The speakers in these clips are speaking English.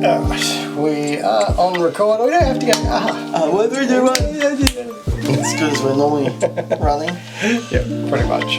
We are on record. We don't have to go. What do we do? It's good as we're normally running. Yeah, pretty much.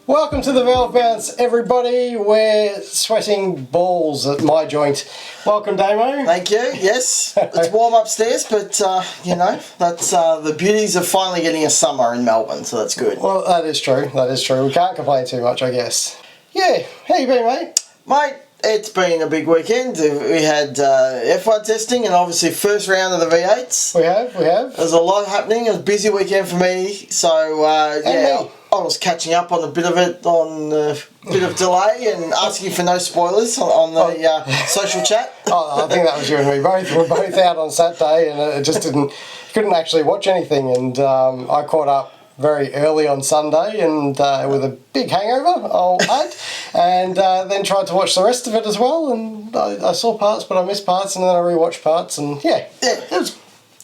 Welcome to the Valve Bounce, everybody. We're sweating balls at my joint. Welcome, Damo. Thank you. Yes, it's warm upstairs, but you know, that's the beauties of finally getting a summer in Melbourne, so that's good. Well, that is true. That is true. We can't complain too much, I guess. Yeah. How you been, mate? Mate, it's been a big weekend. We had F1 testing and obviously first round of the V8s. We have. There's a lot happening. It was a busy weekend for me, so yeah. I was catching up on a bit of it on a bit of delay and asking for no spoilers on the social chat. Oh, I think that was you and me both. We were both out on Saturday and it just couldn't actually watch anything, and I caught up very early on Sunday and with a big hangover, I'll add, and then tried to watch the rest of it as well, and I saw parts but I missed parts, and then I rewatched parts, and it was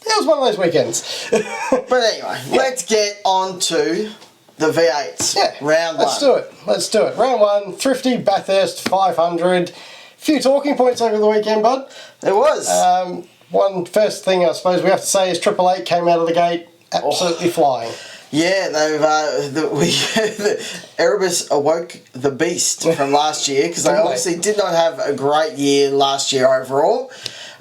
one of those weekends. But anyway, let's get on to the V8s. Yeah, round one. Let's do it. Round one, Thrifty, Bathurst, 500. Few talking points over the weekend, bud. There was. One first thing I suppose we have to say is 888 came out of the gate absolutely flying. Yeah, Erebus awoke the beast from last year, because they obviously did not have a great year last year overall.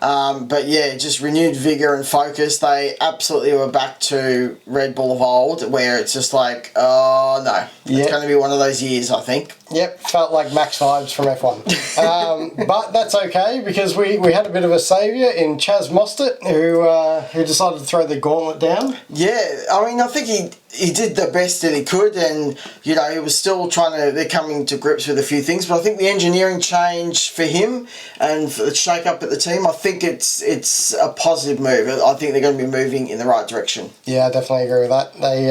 But yeah, just renewed vigour and focus. They absolutely were back to Red Bull of old, where it's just like, oh no, it's going to be one of those years, I think. Yep, felt like Max vibes from F1. But that's okay, because we had a bit of a saviour in Chaz Mostert, who decided to throw the gauntlet down. Yeah, I mean, I think he did the best that he could, and you know, he was still they're coming to grips with a few things, but I think the engineering change for him and for the shake up at the team, I think it's a positive move. I think they're going to be moving in the right direction. Yeah, I definitely agree with that. They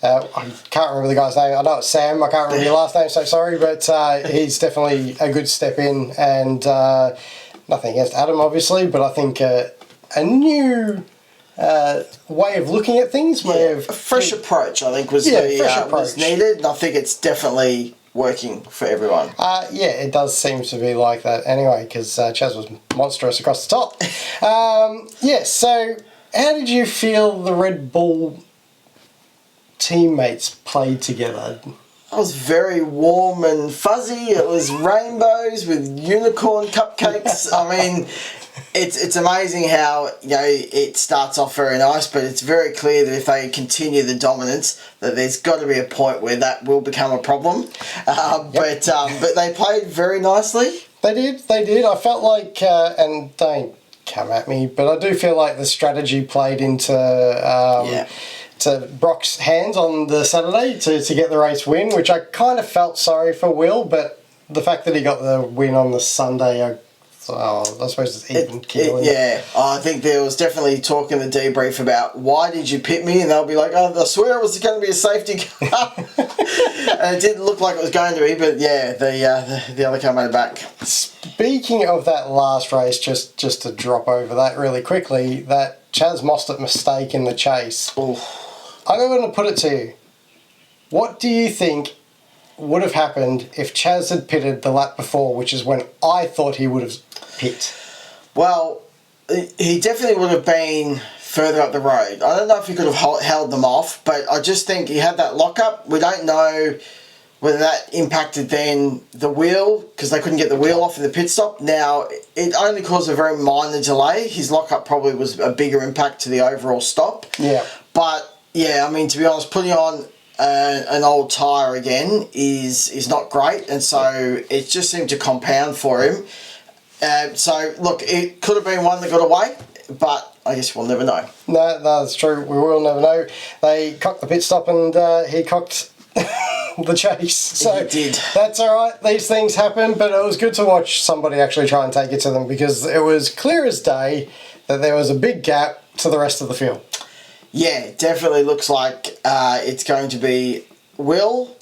I can't remember the guy's name. I know it's Sam. I can't remember your last name, so sorry, but he's definitely a good step in, and nothing against Adam, obviously, but I think a new way of looking at things, a fresh approach, I think, was needed, and I think it's definitely working for everyone. Yeah, it does seem to be like that anyway, because Chaz was monstrous across the top. So how did you feel the Red Bull teammates played together? It was very warm and fuzzy. It was rainbows with unicorn cupcakes. I mean, it's amazing how, you know, it starts off very nice, but it's very clear that if they continue the dominance, that there's got to be a point where that will become a problem. But they played very nicely. They did. I felt like, and don't come at me, but I do feel like the strategy played into to Brock's hands on the Saturday to get the race win, which I kind of felt sorry for Will, but the fact that he got the win on the Sunday, I suppose it's even keel. I think there was definitely talk in the debrief about why did you pit me, and they'll be like, oh, I swear it was going to be a safety car. And it didn't look like it was going to be, but yeah, the other car made it back. Speaking of that last race, just to drop over that really quickly, that Chaz Mostert mistake in the chase. Ooh. I'm going to put it to you. What do you think would have happened if Chaz had pitted the lap before, which is when I thought he would have pit? Well, he definitely would have been further up the road. I don't know if he could have held them off, but I just think he had that lockup. We don't know whether that impacted then the wheel, because they couldn't get the wheel off in the pit stop. Now, it only caused a very minor delay. His lockup probably was a bigger impact to the overall stop. Yeah. But yeah, I mean, to be honest, putting on an old tyre again is not great, and so it just seemed to compound for him. So, look, it could have been one that got away, but I guess we'll never know. No, that's true. We will never know. They cocked the pit stop, and he cocked the chase. So he did. That's all right. These things happen, but it was good to watch somebody actually try and take it to them, because it was clear as day that there was a big gap to the rest of the field. Yeah, it definitely looks like it's going to be Will,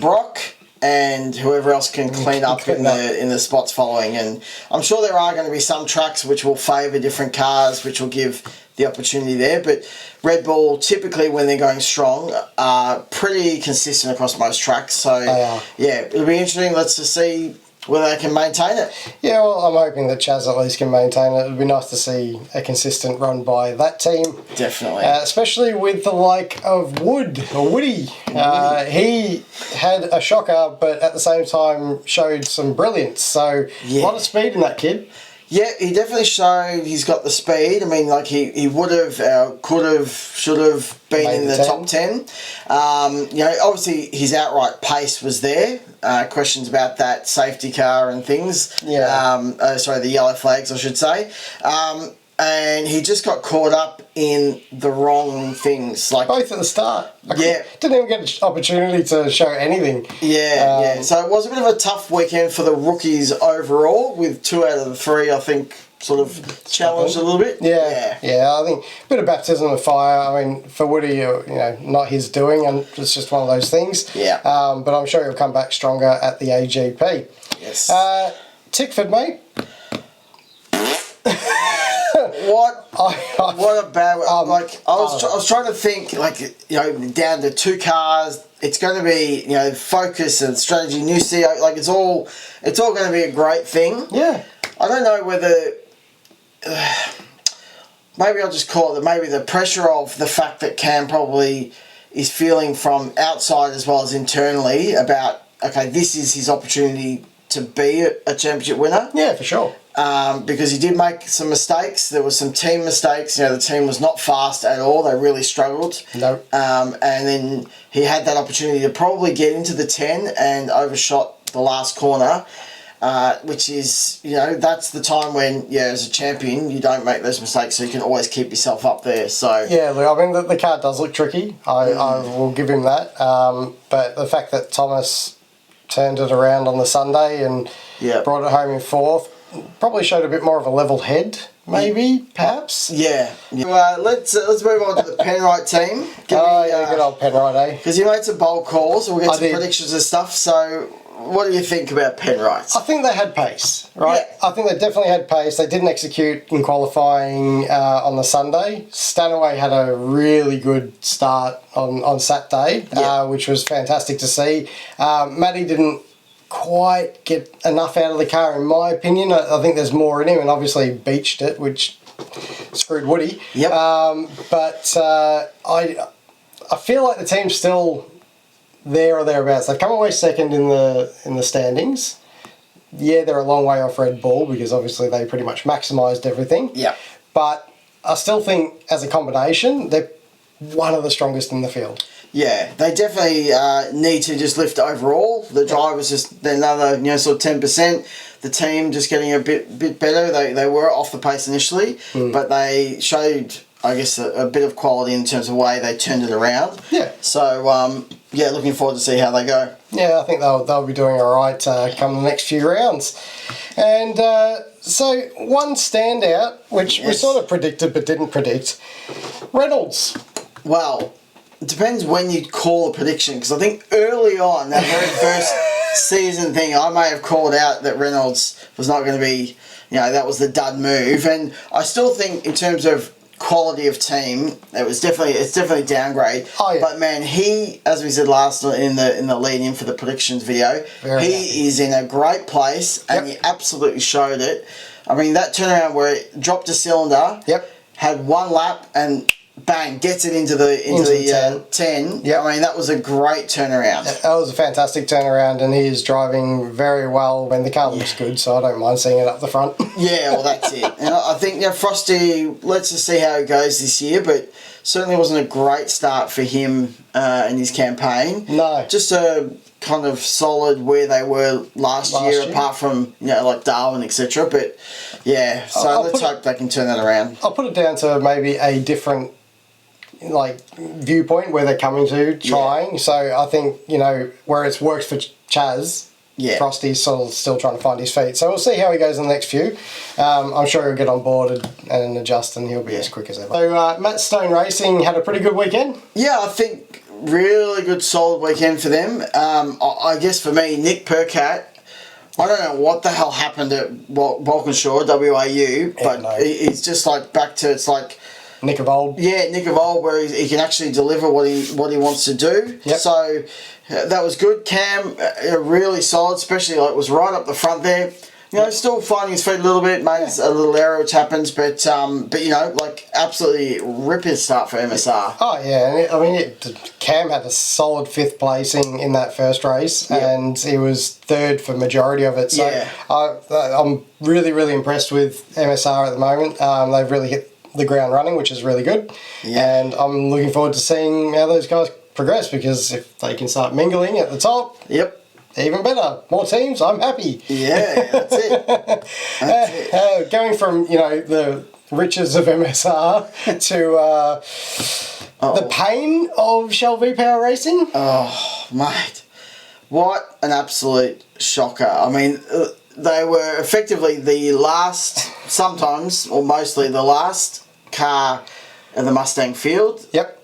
Brock, and whoever else can clean up in the spots following. And I'm sure there are going to be some tracks which will favour different cars, which will give the opportunity there. But Red Bull, typically when they're going strong, are pretty consistent across most tracks. So, They are. yeah, it'll be interesting. Let's just see whether they can maintain it. Yeah, well, I'm hoping that Chaz at least can maintain it. It would be nice to see a consistent run by that team. Definitely. Especially with the like of Woody. He had a shocker, but at the same time showed some brilliance. So, a lot of speed in that kid. Yeah, he definitely showed he's got the speed. I mean, like he would have, could have, should have been Made in the 10. top 10. You know, obviously his outright pace was there. Questions about that safety car and things. Yeah. Sorry, the yellow flags, I should say. And he just got caught up in the wrong things. Like Both at the start. Yeah. Didn't even get an opportunity to show anything. Yeah. So it was a bit of a tough weekend for the rookies overall, with 2 out of the 3, I think, sort of challenged a little bit. Yeah, I think a bit of baptism of fire. I mean, for Woody, you know, not his doing, and it's just one of those things. Yeah. But I'm sure he'll come back stronger at the AGP. Yes. Tickford, mate. What a bad like I was trying to think, like, you know, down to 2 cars. It's going to be, you know, focus and strategy, new CEO. Like it's all going to be a great thing. Yeah. I don't know whether maybe I'll just call it that. Maybe the pressure of the fact that Cam probably is feeling from outside as well as internally about, okay, this is his opportunity to be a championship winner. Yeah, for sure. Because he did make some mistakes. There were some team mistakes. You know, the team was not fast at all. They really struggled. No. And then he had that opportunity to probably get into the 10 and overshot the last corner, which is, you know, that's the time when, yeah, as a champion, you don't make those mistakes, so you can always keep yourself up there. So Yeah, look, I mean, the car does look tricky. I will give him that. But the fact that Thomas turned it around on the Sunday and brought it home in 4th probably showed a bit more of a level head, maybe, perhaps. Yeah. Let's move on to the Penrite team. Good old Penrite, eh? Because you made some bold calls. We'll get some did. predictions and stuff. So, what do you think about Penrite? I think they had pace, right? Yeah. I think they definitely had pace. They didn't execute in qualifying on the Sunday. Stanaway had a really good start on Saturday, which was fantastic to see. Matty didn't quite get enough out of the car, in my opinion. I think there's more in him, and obviously beached it, which screwed Woody. Yep. But I feel like the team's still there or thereabouts. They've come away second in the standings. Yeah, they're a long way off Red Bull because obviously they pretty much maximised everything. Yeah. But I still think as a combination, they're one of the strongest in the field. Yeah, they definitely need to just lift overall. The drivers just another, you know, sort of 10%. The team just getting a bit better. They were off the pace initially, but they showed, I guess, a bit of quality in terms of the way they turned it around. Yeah. So looking forward to see how they go. Yeah, I think they'll be doing all right come the next few rounds. And so one standout, which we sort of predicted but didn't predict, Reynolds. Well, it depends when you call a prediction, because I think early on, that very first season thing, I may have called out that Reynolds was not going to be, you know, that was the dud move. And I still think in terms of quality of team, it's definitely downgrade. Oh, yeah. But man, he, as we said last in the lead in for the predictions video, he is in a great place, and he absolutely showed it. I mean, that turnaround where it dropped a cylinder, had one lap, and bang, gets it into the 10. Yep. I mean, that was a great turnaround. That was a fantastic turnaround, and he is driving very well when the car looks good, so I don't mind seeing it up the front. Yeah, well, that's it. And I think, you know, Frosty, let's just see how it goes this year, but certainly wasn't a great start for him in his campaign. No. Just a kind of solid where they were last year, apart from, you know, like Darwin, etc. But, yeah, so let's hope they can turn that around. I'll put it down to maybe a different viewpoint where they're coming to trying. So I think, you know, where it's worked for Chaz, Frosty's sort of still trying to find his feet. So we'll see how he goes in the next few. I'm sure he'll get on board and adjust, and he'll be as quick as ever. So Matt Stone Racing had a pretty good weekend. Yeah, I think really good solid weekend for them. I guess for me, Nick Percat, I don't know what the hell happened at Walkinshaw, WAU, but it's just like back to, it's like Nick of old. Yeah, Nick of old, where he can actually deliver what he wants to do. Yep. So that was good. Cam, really solid, especially like was right up the front there. You know, still finding his feet a little bit, made a little error which happens, but you know, like absolutely ripper start for MSR. Oh yeah, I mean, Cam had a solid 5th placing in that first race, and he was 3rd for majority of it. So Yeah. I'm really, really impressed with MSR at the moment. They've really hit the ground running, which is really good. Yeah. And I'm looking forward to seeing how those guys progress, because if they can start mingling at the top, Yep. even better. More teams, I'm happy. Yeah, that's it. That's it. Going from, you know, the riches of MSR to the pain of Shell V-Power Racing. Oh, mate. What an absolute shocker. I mean, they were effectively the last, sometimes, or mostly the last car in the Mustang field. Yep.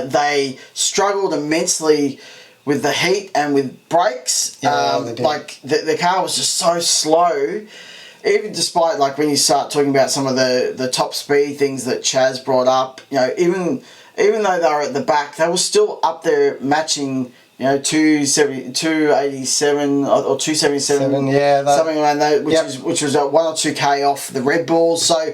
They struggled immensely with the heat and with brakes. Yeah, they did. Like, the car was just so slow. Even despite, like, when you start talking about some of the top speed things that Chaz brought up, you know, even though they were at the back, they were still up there matching, you know, 287 or 277, yeah, something around that, which was 1 or 2k off the Red Bulls. So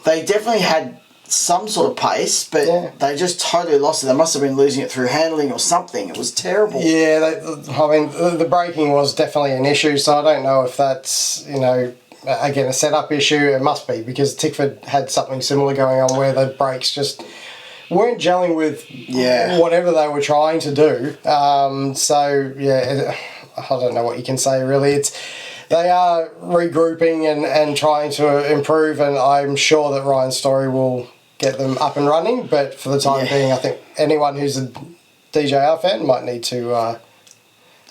they definitely had some sort of pace, but they just totally lost it. They must have been losing it through handling or something. It was terrible. Yeah, I mean, the braking was definitely an issue, so I don't know if that's, you know, again, a setup issue. It must be, because Tickford had something similar going on where the brakes just weren't gelling with whatever they were trying to do. So, yeah, I don't know what you can say, really. They are regrouping and trying to improve, and I'm sure that Ryan's story will get them up and running, but for the time being, I think anyone who's a DJR fan might need to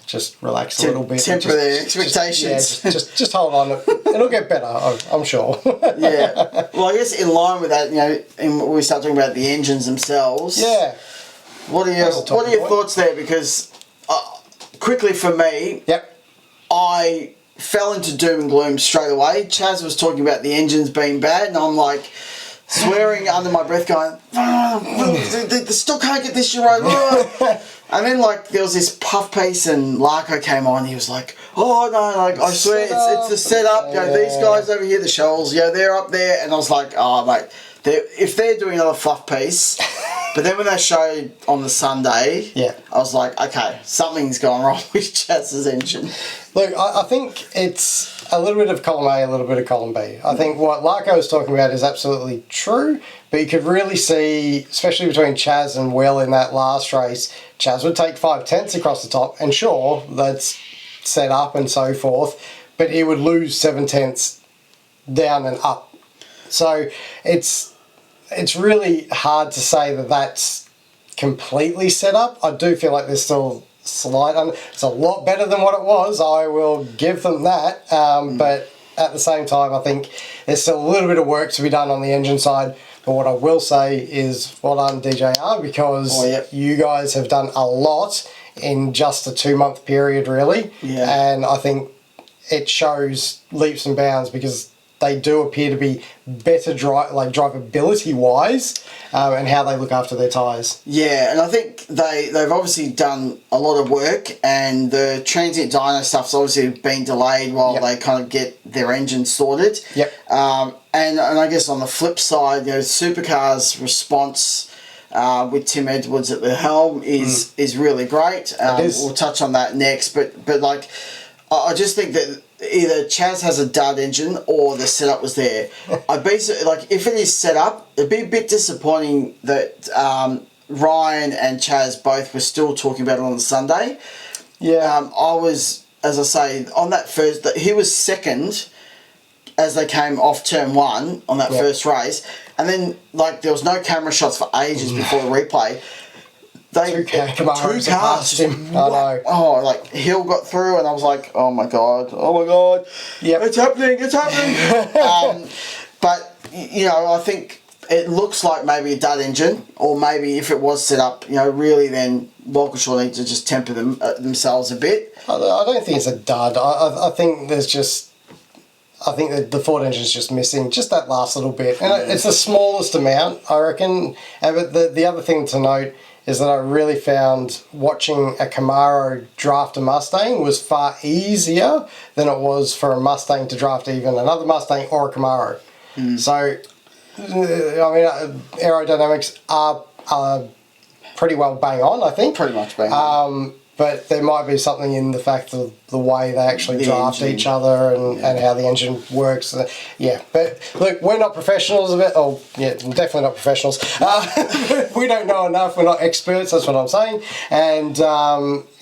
just relax a little bit. Temper their expectations. Just hold on. It'll get better, I'm sure. Yeah. Well, I guess in line with that, you know, when we start talking about the engines themselves. Yeah. What are your thoughts there? Because quickly for me, I fell into doom and gloom straight away. Chaz was talking about the engines being bad, and I'm like swearing under my breath, going, they still can't get this shit right. And then, like, there was this puff piece, and Larko came on. He was like, "Oh no, like I swear, it's the setup. You know, these guys over here, the Shells, they're up there." And I was like, "Oh mate, if they're doing another fluff piece." But then when they showed on the Sunday, I was like, okay, something's gone wrong with Chaz's engine. Look, I think it's a little bit of column A, a little bit of column B. I think what Larko was talking about is absolutely true, but you could really see, especially between Chaz and Will in that last race, Chaz would take 5/10 across the top, and sure, that's set up and so forth, but he would lose 7/10 down and up. So it's really hard to say that that's completely set up. I do feel like there's still slight. It's a lot better than what it was. I will give them that. But at the same time, I think there's still a little bit of work to be done on the engine side. But what I will say is, well done, DJR, because you guys have done a lot in just a 2-month period, really. Yeah. And I think it shows leaps and bounds, because they do appear to be better drivability wise, and how they look after their tyres. Yeah, and I think they've obviously done a lot of work, and the transient dyno stuff's obviously been delayed while they kind of get their engine sorted. Yep. And I guess on the flip side, you know, Supercars' response with Tim Edwards at the helm is really great. We'll touch on that next, but like, I just think that either Chaz has a dud engine or the setup was there. I'd be like, if it is set up, it'd be a bit disappointing that Ryan and Chaz both were still talking about it on the Sunday. Yeah. I was, as I say, on that first, he was second as they came off turn 1 on that first race, and then like there was no camera shots for ages before the replay. Two cars passed him. I know. Oh, like Hill got through, and I was like, oh my god, yeah, it's happening. But you know, I think it looks like maybe a dud engine, or maybe if it was set up, you know, really then Walkinshaw need to just temper themselves a bit. I don't think it's a dud. I think there's just I think that the Ford engine's just missing just that last little bit. And it's the smallest amount, I reckon. But the other thing to note is that I really found watching a Camaro draft a Mustang was far easier than it was for a Mustang to draft even another Mustang or a Camaro. So, I mean, aerodynamics are pretty well bang on, I think. Pretty much bang on. But there might be something in the fact of the way they actually draft each other and how the engine works. Yeah, but look, we're not professionals of it. Oh, yeah, definitely not professionals. We don't know enough. We're not experts, that's what I'm saying. And,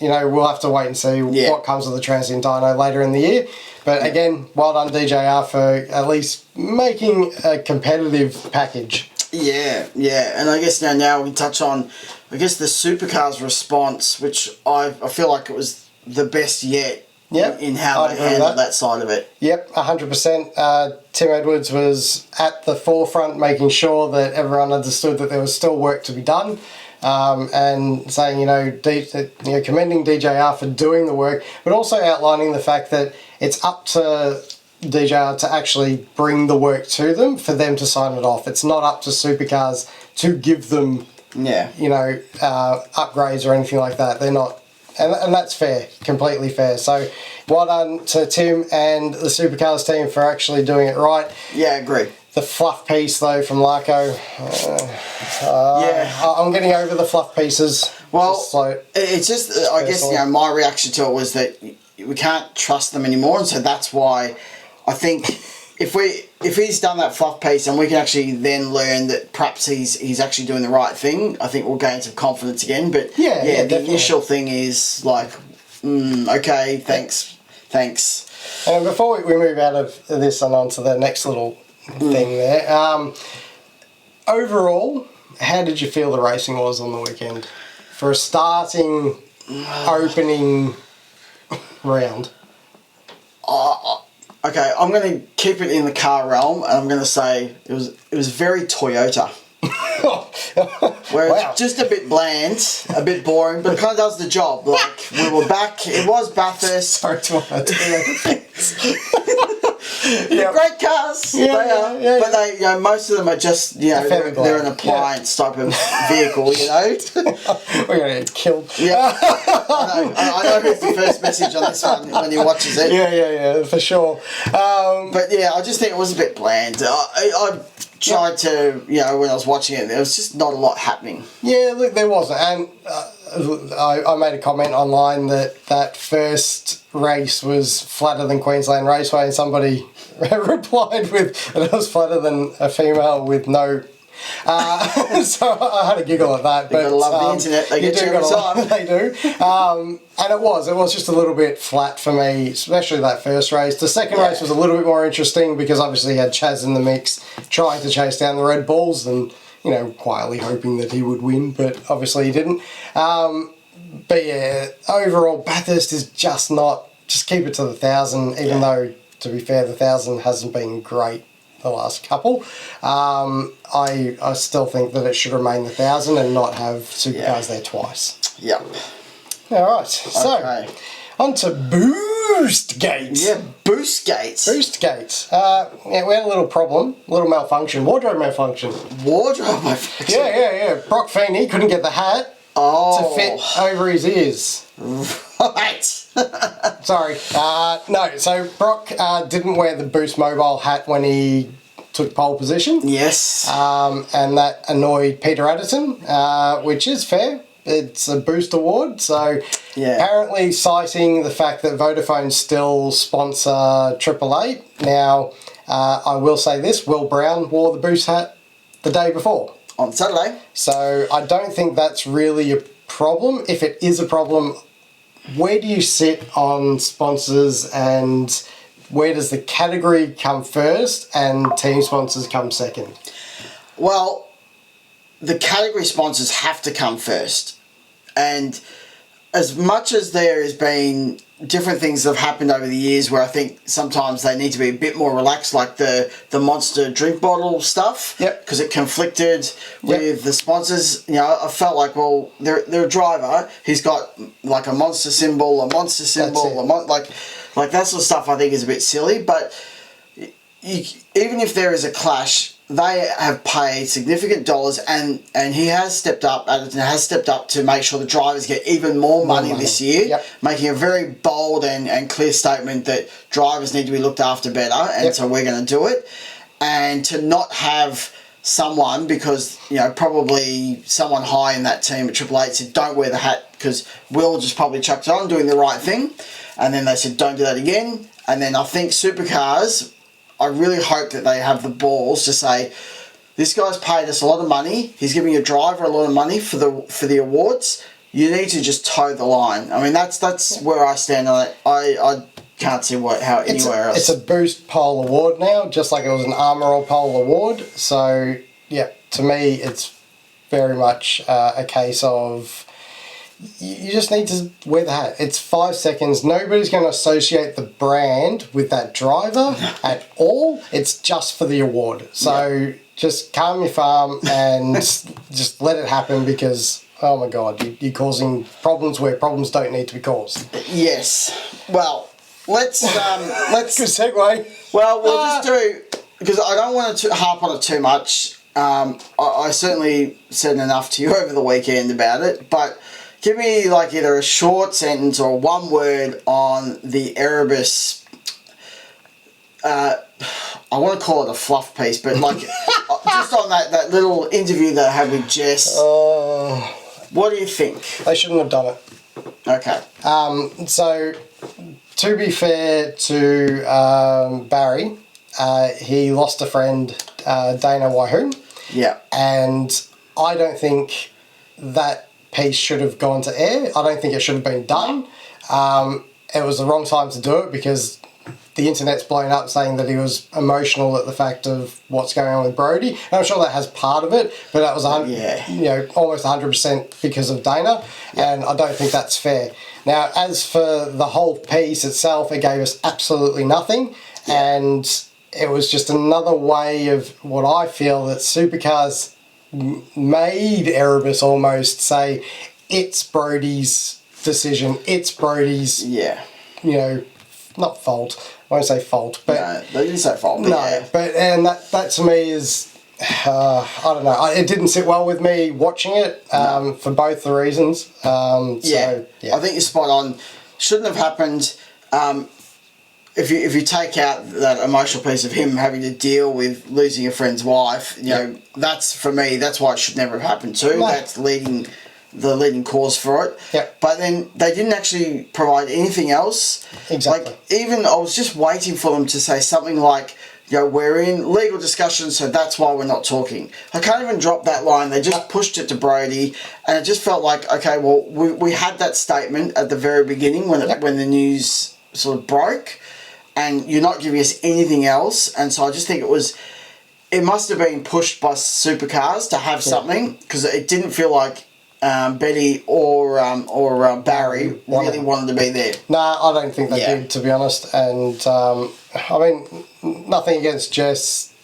we'll have to wait and see what comes of the Transient Dyno later in the year. But again, well done DJR for at least making a competitive package. Yeah, and I guess now we can touch on, I guess, the Supercars response, which I feel like it was the best yet in how they handled that side of it. Yep, 100%. Tim Edwards was at the forefront, making sure that everyone understood that there was still work to be done, and saying, commending DJR for doing the work, but also outlining the fact that it's up to DJR to actually bring the work to them for them to sign it off. It's not up to Supercars to give them, upgrades or anything like that. They're not, and that's fair, completely fair. So, well done to Tim and the Supercars team for actually doing it right. Yeah, I agree. The fluff piece though from Larko, I'm getting over the fluff pieces. Well, it's just, I guess, my reaction to it was that we can't trust them anymore, and so that's why I think if he's done that fluff piece and we can actually then learn that perhaps he's actually doing the right thing, I think we'll gain some confidence again. But the initial thing is like, okay, thanks. And before we move out of this and on to the next little thing there, overall, how did you feel the racing was on the weekend for a starting opening round? Okay, I'm going to keep it in the car realm, and I'm going to say it was very Toyota. Where it's just a bit bland, a bit boring, but it kind of does the job. Like, we were back, it was Bathurst. Sorry to interrupt. They're great cars. Yeah. But they, most of them are just, they're an appliance type of vehicle, We're going to get killed. Yeah. I know who's the first message on this one when he watches it. Yeah, for sure. But I just think it was a bit bland. I tried to, when I was watching it, there was just not a lot happening. Yeah, look, there wasn't. And I made a comment online that first race was flatter than Queensland Raceway, and somebody replied with that it was flatter than a female with no. So I had a giggle at that. But you gotta love the internet. They get you every time. They do. And it was just a little bit flat for me, especially that first race. The second race was a little bit more interesting because obviously he had Chaz in the mix, trying to chase down the Red Bulls and quietly hoping that he would win, but obviously he didn't. But yeah, overall Bathurst is just keep it to the 1,000, even though, to be fair, the 1,000 hasn't been great the last couple. I still think that it should remain the 1,000 and not have Supercars there twice. Yep. Alright, so on to Boost Gates. Yeah, Boost Gates. We had a little problem, a little malfunction, wardrobe malfunction. Yeah. Brock Feeney couldn't get the hat to fit over his ears. Right. Sorry. No, so Brock didn't wear the Boost Mobile hat when he took pole position. Yes. And that annoyed Peter Adderton, which is fair. It's a Boost award, so apparently citing the fact that Vodafone still sponsor 888. Now, I will say this, Will Brown wore the Boost hat the day before. On Saturday. So I don't think that's really a problem. If it is a problem, where do you sit on sponsors, and where does the category come first and team sponsors come second? Well, the category sponsors have to come first. And as much as there has been different things that have happened over the years where I think sometimes they need to be a bit more relaxed, like the Monster drink bottle stuff, because it conflicted with the sponsors. I felt like, well, they're a driver. He's got like a Monster symbol, like that sort of stuff I think is a bit silly. But even if there is a clash, they have paid significant dollars, and he has stepped up. Atherton has stepped up to make sure the drivers get even more money this year, Yep. making a very bold and clear statement that drivers need to be looked after better, and so we're going to do it. And to not have someone, because probably someone high in that team at Triple Eight said don't wear the hat, because Will just probably chucked it on doing the right thing, and then they said don't do that again. And then I think Supercars, I really hope that they have the balls to say, this guy's paid us a lot of money, he's giving your driver a lot of money for the awards, you need to just toe the line. I mean, that's where I stand on it. I can't see how anywhere else. It's a Boost Pole Award now, just like it was an Armour All Pole Award. So, yeah, to me, it's very much a case of you just need to wear the hat. It's 5 seconds. Nobody's going to associate the brand with that driver at all. It's just for the award. So just calm your farm and just let it happen, because, oh my God, you're causing problems where problems don't need to be caused. Yes. Well, let's Good segue. Well, we'll just do, because I don't want to harp on it too much. I certainly said enough to you over the weekend about it, but give me like either a short sentence or one word on the Erebus. I want to call it a fluff piece, but like just on that little interview that I had with Jess. What do you think? They shouldn't have done it. Okay. So, to be fair to Barry, he lost a friend, Dana Wahoo. Yeah. And I don't think that piece should have gone to air. I don't think it should have been done. It was the wrong time to do it, because the internet's blown up saying that he was emotional at the fact of what's going on with Brody. And I'm sure that has part of it, but that was almost 100% because of Dana, and I don't think that's fair. Now, as for the whole piece itself, it gave us absolutely nothing, and it was just another way of what I feel that Supercars made Erebus almost say it's Brody's decision, it's Brody's, not fault. I won't say fault, but no, they didn't say fault. And that to me is, I don't know. It didn't sit well with me watching it for both the reasons. I think you're spot on. Shouldn't have happened. If you take out that emotional piece of him having to deal with losing a friend's wife, that's, for me, that's why it should never have happened too. No. That's the leading cause for it. Yep. But then they didn't actually provide anything else. Exactly. Like, even I was just waiting for them to say something like, we're in legal discussions, so that's why we're not talking. I can't even drop that line. They just pushed it to Brody, and it just felt like, okay, well, we had that statement at the very beginning when the news sort of broke, and you're not giving us anything else. And so I just think it must have been pushed by Supercars to have something, because it didn't feel like Betty or Barry really wanted to be there. No, I don't think they did, to be honest. And I mean, nothing against Jess.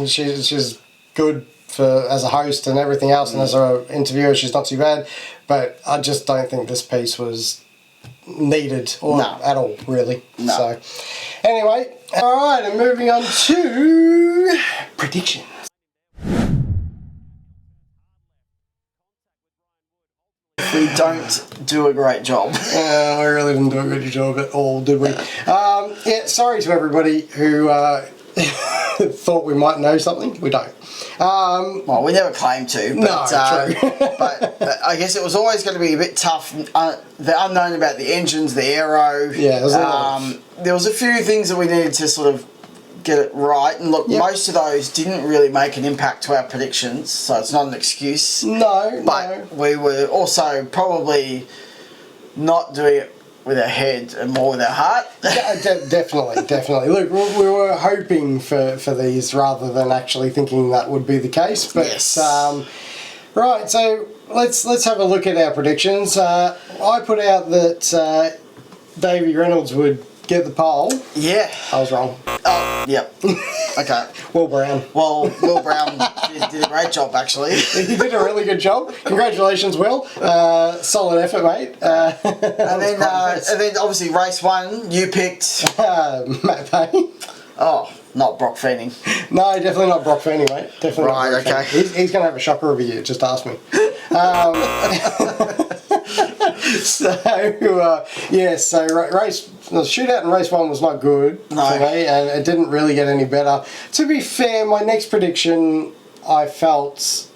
She's good as a host and everything else, and as an interviewer, she's not too bad. But I just don't think this piece was needed at all, really. No. So, anyway, all right, and moving on to predictions. We don't do a great job. We really didn't do a good job at all, did we? Sorry to everybody who thought we might know something. We don't. Well, we never claimed to. But, true. but I guess it was always going to be a bit tough. The unknown about the engines, the aero. Yeah, there was a few things that we needed to sort of get it right. And look, most of those didn't really make an impact to our predictions, so it's not an excuse. But we were also probably not doing it with our head and more with our heart. Definitely. Look, we were hoping for these rather than actually thinking that would be the case. But right, so let's have a look at our predictions. I put out that Davey Reynolds would get the pole. Yeah. I was wrong. Oh, yep. Okay. Will Brown. Well, Will Brown did a great job, actually. He did a really good job. Congratulations, Will. Solid effort, mate. And then obviously race 1, you picked Matt Payne. Oh, not Brock Feening. No, definitely not Brock Feeney, mate. Definitely Right, not Brock okay. Feeney. He's going to have a shocker of a year, just ask me. The shootout in race 1 was not good for me, and it didn't really get any better. To be fair, my next prediction, I felt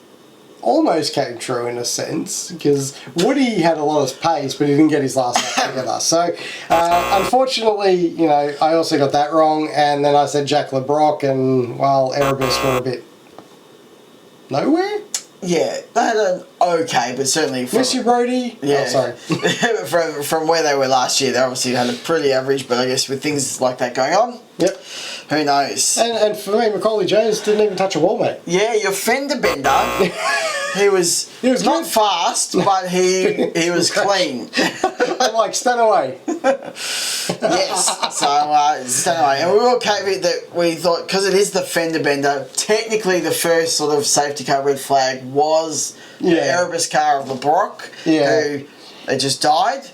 almost came true in a sense, because Woody had a lot of pace, but he didn't get his last lap together. So, unfortunately, I also got that wrong, and then I said Jack LeBrock, and, well, Erebus were a bit nowhere. Yeah, they had an okay, but certainly Miss you, Brody. Yeah, sorry. from where they were last year, they obviously had a pretty average. But I guess with things like that going on, yep. Who knows? And for me, Macaulay Jones didn't even touch a wall, mate. Yeah, your fender bender. He was not fast, but he was clean. I'm like, stand away. Yes, so stand away. And we will caveat that we thought, because it is the fender bender, technically the first sort of safety car red flag was the Erebus car of LeBrock, who they just died.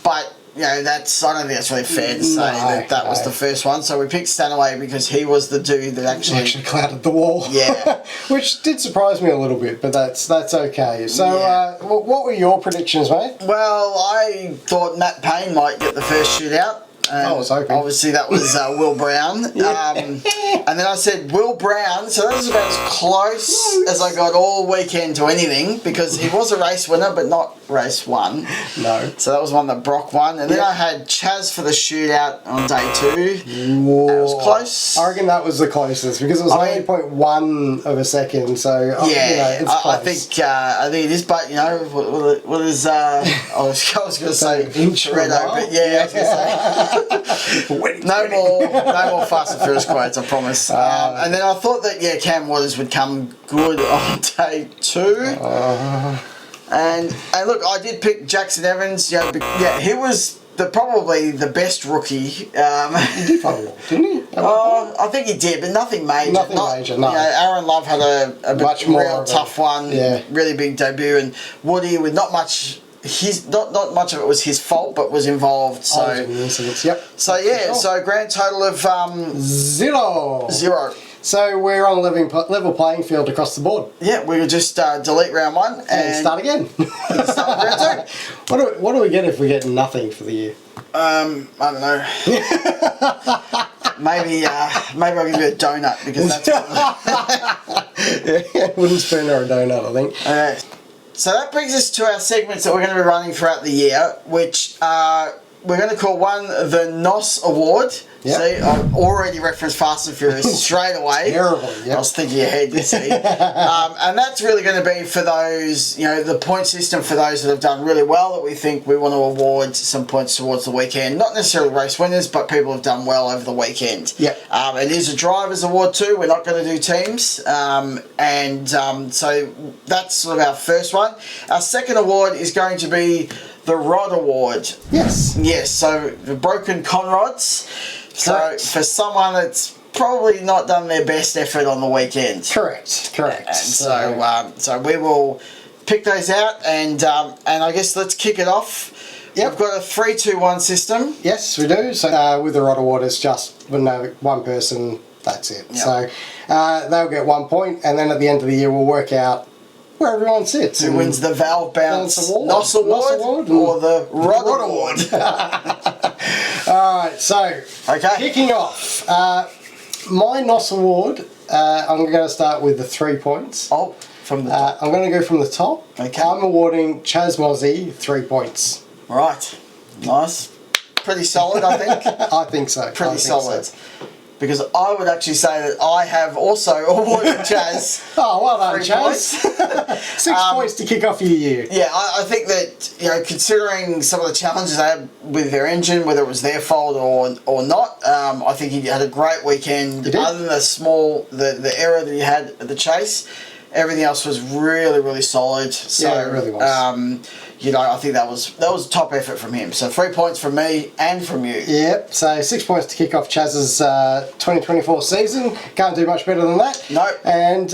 But I don't think that's really fair to say that was the first one. So we picked Stanaway because he was the dude that actually clouded the wall. Yeah. Which did surprise me a little bit, but that's okay. So what were your predictions, mate? Well, I thought Matt Payne might get the first shootout. I was hoping. Obviously, that was Will Brown. And then I said Will Brown, so that was about as close as I got all weekend to anything, because he was a race winner, but not race 1. No. So that was one that Brock won. And then I had Chaz for the shootout on day 2. Whoa. That was close. I reckon that was the closest, because it was 0.1 of a second, so it's close. I think it is, but what is I was going to say Toretto, but I was going to say no more Fast and Furious quotes, I promise. And then I thought that Cam Waters would come good on day 2. And look, I did pick Jackson Evans. He was probably the best rookie. He did probably, didn't he? I think he did, but nothing major. No. Aaron Love had a much more real tough one, really big debut, and Woody with not much. Not much of it was his fault, but was involved. So yep. So grand total of 0. So we're on a level playing field across the board. Yeah, we will just delete round 1 and start again. Start round 2. What do we get if we get nothing for the year? I don't know. Maybe I'll give you a donut, because that's wooden spoon or a donut, I think. Okay. So that brings us to our segments that we're going to be running throughout the year, which we're going to call one the NOS Award. Yep. See, I've already referenced Fast and Furious straight away. Terrible, yep. I was thinking ahead, you see. And that's really going to be for those, the point system for those that have done really well, that we think we want to award some points towards the weekend. Not necessarily race winners, but people who have done well over the weekend. Yep. It is a driver's award too. We're not going to do teams. So that's sort of our first one. Our second award is going to be the Rod Award. Yes, so the broken conrods. Correct. So for someone that's probably not done their best effort on the weekend. Correct. And so we will pick those out, and I guess let's kick it off. Yep. We've got a 3-2-1 system. Yes, we do. So with the Rod Award, it's just one person. That's it. Yep. So they'll get 1 point, and then at the end of the year, we'll work out where everyone sits. Who wins the Valve Bounce NOS Award or the Rod Award? Alright, so kicking off, my NOS Award, I'm going to start with the 3 points. Oh, from the top. I'm going to go from the top. Okay. I'm awarding Chaz Mozzie 3 points. Right, nice. Pretty solid, I think. I think so. Pretty solid. Because I would actually say that I have also awarded Chaz. Oh, well done, Chaz. 6 points to kick off your year. Yeah, I think that, considering some of the challenges they had with their engine, whether it was their fault or not, I think he had a great weekend. Other than the error that he had at the chase, everything else was really, really solid. So, yeah, it really was. I think that was top effort from him. So 3 points from me and from you. Yep. So 6 points to kick off Chaz's 2024 season. Can't do much better than that. No. And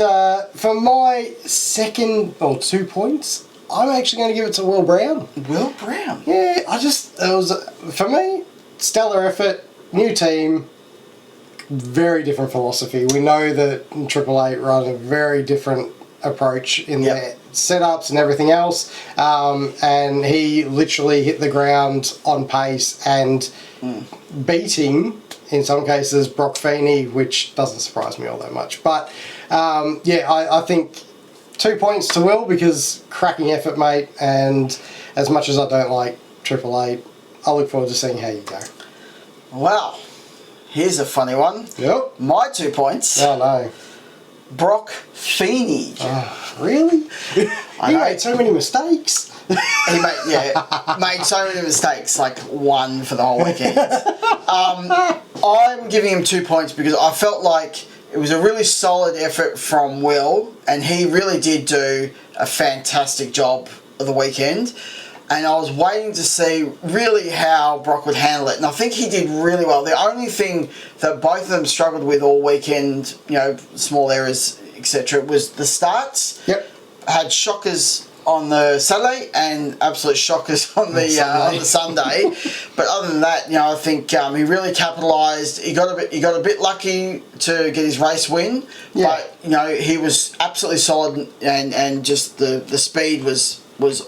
for my second 2 points, I'm actually going to give it to Will Brown. Will Brown. Yeah. For me, stellar effort, new team. very different philosophy. We know that Triple Eight run a very different approach in their setups and everything else, and he literally hit the ground on pace and beating, in some cases, Brock Feeney, which doesn't surprise me all that much. But I think 2 points to Will, because cracking effort, mate, and as much as I don't like Triple Eight, I look forward to seeing how you go. Wow. Here's a funny one. Yep. My 2 points. Oh, no. Brock Feeney. Oh, really? He made so many mistakes. He made so many mistakes, like one for the whole weekend. I'm giving him 2 points because I felt like it was a really solid effort from Will, and he really did do a fantastic job of the weekend. And I was waiting to see really how Brock would handle it. And I think he did really well. The only thing that both of them struggled with all weekend, small errors, etc., was the starts. Yep. Had shockers on the Saturday and absolute shockers on the Sunday. But other than that, I think he really capitalised. He got a bit lucky to get his race win. Yeah. But he was absolutely solid, and just the speed was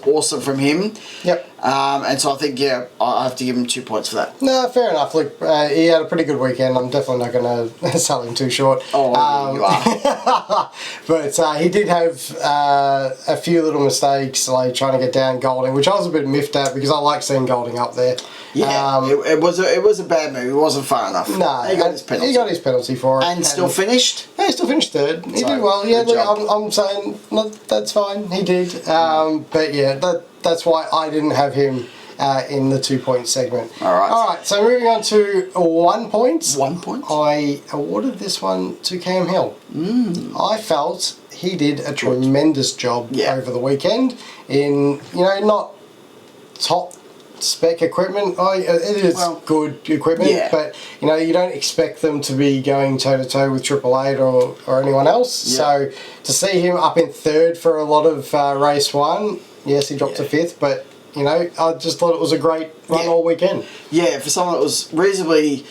awesome from him. Yep. And so I think, I have to give him 2 points for that. No, fair enough. Look, he had a pretty good weekend. I'm definitely not going to sell him too short. Oh, you are. But he did have a few little mistakes, like trying to get down Golding, which I was a bit miffed at because I like seeing Golding up there. Yeah, it was a bad move. It wasn't far enough. No, he got his penalty. He got his penalty for it, and still finished. Yeah, he still finished third. He did well. Yeah, look, I'm saying that's fine. He did. But yeah, that's why I didn't have him in the 2 point segment. All right. So moving on to 1 point. 1 point. I awarded this one to Cam Hill. I felt he did a tremendous job over the weekend in not top spec equipment. It is good equipment, but you don't expect them to be going toe to toe with Triple Eight or anyone else. So to see him up in third for a lot of race one, yes, he dropped to fifth, but I just thought it was a great run all weekend. Yeah, for someone that was reasonably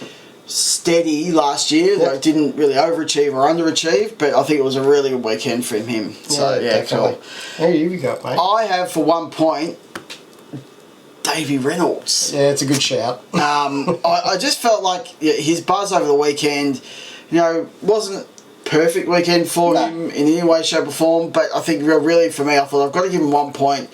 steady last year, though didn't really overachieve or underachieve, but I think it was a really good weekend for him. So definitely. Cool. Who you got, mate? I have for 1 point Davey Reynolds. Yeah, it's a good shout. I just felt like his buzz over the weekend, wasn't perfect weekend for him in any way, shape or form, but I think really for me, I thought I've got to give him 1 point.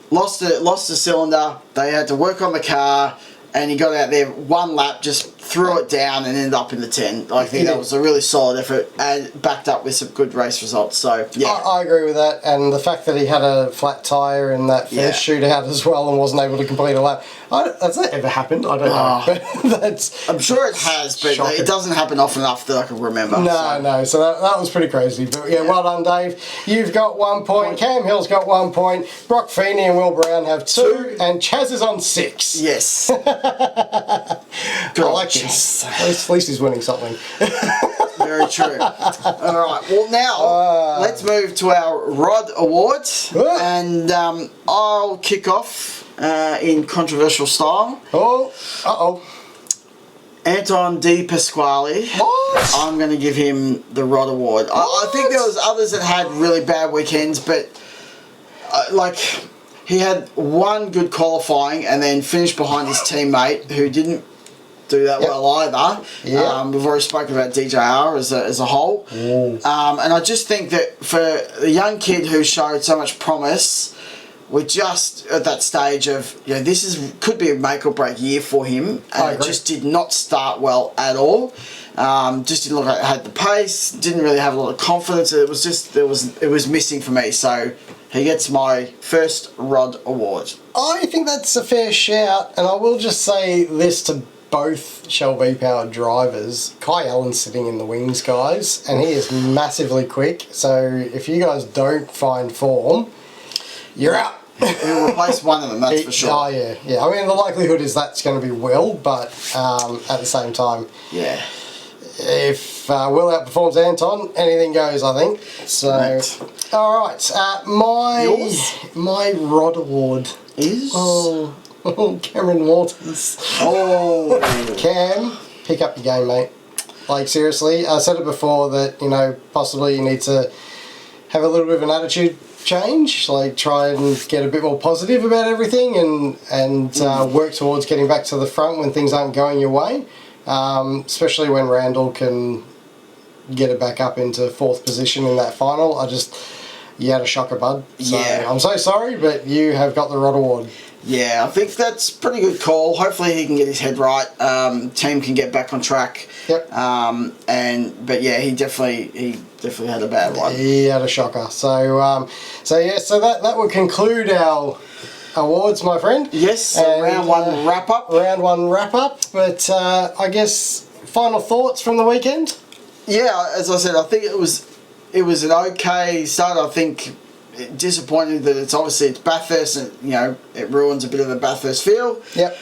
Lost the cylinder, they had to work on the car, and he got out there one lap, just threw it down and ended up in the 10. I think that was a really solid effort and backed up with some good race results. So, yeah. I agree with that. And the fact that he had a flat tyre in that first shootout as well and wasn't able to complete a lap. Has that ever happened? I don't know. But I'm sure it has, but shocking. It doesn't happen often enough that I can remember. No. So that was pretty crazy. But well done, Dave. You've got 1 point. Cam Hill's got 1 point. Brock Feeney and Will Brown have 2. And Chaz is on 6. Yes. Good. I like this. At least he's winning something. Very true. Alright, well now, let's move to our Rod Awards. And I'll kick off in controversial style. Anton De Pasquale. What? I'm going to give him the Rod Award. I think there was others that had really bad weekends, but he had one good qualifying and then finished behind his teammate who didn't do that well either. We've already spoken about DJR as a whole. And I just think that for a young kid who showed so much promise, we're just at that stage of, could be a make or break year for him. And it just did not start well at all. Just didn't look like it had the pace, didn't really have a lot of confidence. It was just, it was missing for me. So he gets my first Rod Award. I think that's a fair shout, and I will just say this to both Shell V-powered drivers. Kai Allen's sitting in the wings, guys, and he is massively quick. So if you guys don't find form, you're out. He'll replace one of them, that's for sure. Oh, yeah. I mean, the likelihood is that's going to be Will, but at the same time, if Will outperforms Anton, anything goes, I think. So, all right. My Rod Award is Cameron Waters. Cam, pick up your game, mate. Like, seriously, I said it before that, you know, possibly you need to have a little bit of an attitude change, like try and get a bit more positive about everything and work towards getting back to the front when things aren't going your way, especially when Randall can get it back up into 4th position in that final. You had a shocker, bud. So Yeah. I'm so sorry, but you have got the Rod Award. Yeah, I think that's a pretty good call. Hopefully he can get his head right. Team can get back on track. Yep. But yeah, he definitely had a bad one. He had a shocker. So that would conclude our awards, my friend. Yes, And, round 1 wrap up. Round 1 wrap up. But I guess final thoughts from the weekend. Yeah, as I said, I think it was an okay start. I think disappointing that it's Bathurst and, you know, it ruins a bit of the Bathurst feel. Yep.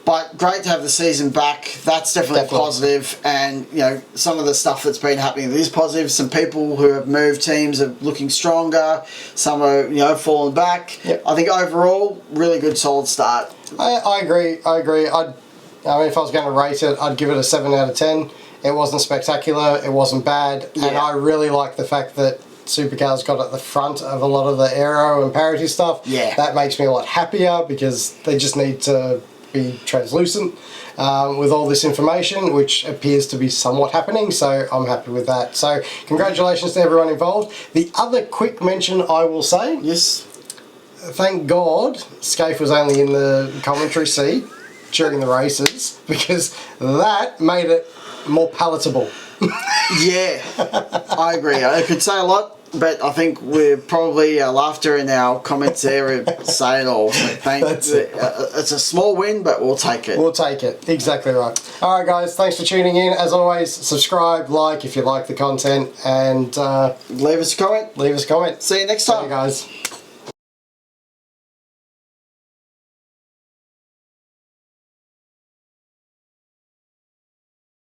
But great to have the season back. That's definitely positive. And, you know, some of the stuff that's been happening that is positive. Some people who have moved teams are looking stronger. Some are, you know, falling back. Yep. I think overall, really good, solid start. I agree. I mean, if I was going to rate it, I'd give it a 7 out of 10. It wasn't spectacular. It wasn't bad. Yeah. And I really like the fact that Supercars got at the front of a lot of the aero and parity stuff. Yeah. That makes me a lot happier because they just need to be translucent with all this information, which appears to be somewhat happening, so I'm happy with that. So congratulations to everyone involved. The other quick mention I will say, Yes. thank God Scaife was only in the commentary seat during the races, because that made it more palatable. Yeah, I agree. I could say a lot, but I think we're probably our laughter and our comments there say it all. So That's it. It's a small win, but we'll take it. We'll take it. Exactly right. All right, guys. Thanks for tuning in. As always, subscribe, like if you like the content, and Leave us a comment. leave us a comment. See you next See time. you guys.